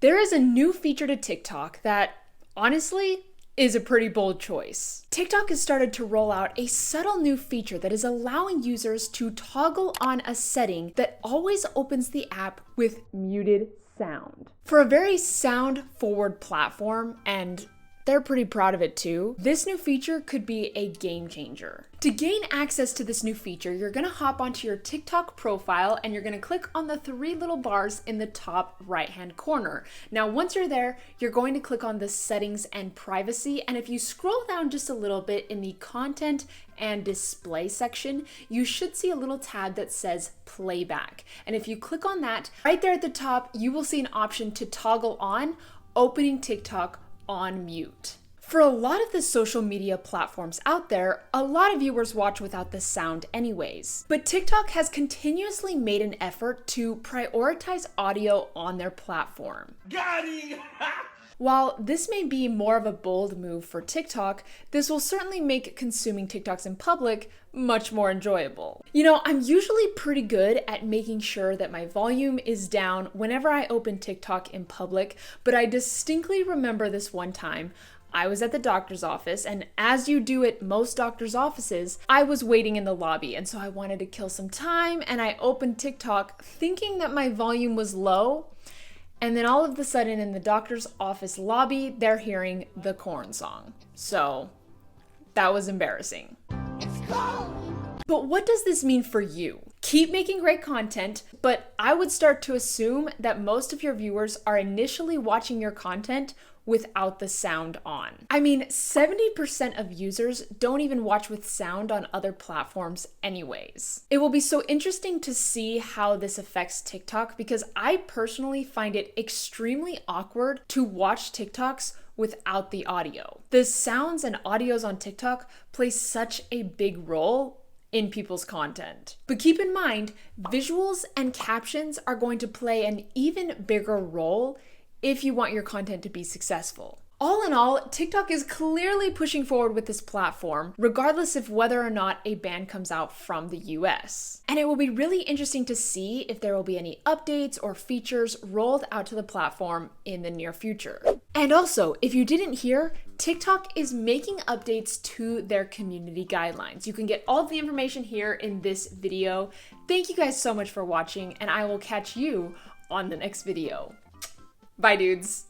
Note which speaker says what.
Speaker 1: There is a new feature to TikTok that, honestly, is a pretty bold choice. TikTok has started to roll out a subtle new feature that is allowing users to toggle on a setting that always opens the app with muted sound. For a very sound-forward platform, and they're pretty proud of it too, this new feature could be a game changer. To gain access to this new feature, you're gonna hop onto your TikTok profile and you're gonna click on the three little bars in the top right-hand corner. Now, once you're there, you're going to click on the settings and privacy. And if you scroll down just a little bit in the content and display section, you should see a little tab that says playback. And if you click on that, right there at the top, you will see an option to toggle on opening TikTok on mute. For a lot of the social media platforms out there, a lot of viewers watch without the sound anyways. But TikTok has continuously made an effort to prioritize audio on their platform.
Speaker 2: Got it!
Speaker 1: While this may be more of a bold move for TikTok, this will certainly make consuming TikToks in public much more enjoyable. You know, I'm usually pretty good at making sure that my volume is down whenever I open TikTok in public, but I distinctly remember this one time. I was at the doctor's office, and as you do at most doctor's offices, I was waiting in the lobby, and so I wanted to kill some time, and I opened TikTok thinking that my volume was low. And then all of a sudden in the doctor's office lobby, they're hearing the Korn song. So that was embarrassing. But what does this mean for you? Keep making great content, but I would start to assume that most of your viewers are initially watching your content without the sound on. I mean, 70% of users don't even watch with sound on other platforms anyways. It will be so interesting to see how this affects TikTok because I personally find it extremely awkward to watch TikToks without the audio. The sounds and audios on TikTok play such a big role in people's content. But keep in mind, visuals and captions are going to play an even bigger role if you want your content to be successful. All in all, TikTok is clearly pushing forward with this platform, regardless of whether or not a ban comes out from the US. And it will be really interesting to see if there will be any updates or features rolled out to the platform in the near future. And also, if you didn't hear, TikTok is making updates to their community guidelines. You can get all of the information here in this video. Thank you guys so much for watching, and I will catch you on the next video. Bye, dudes.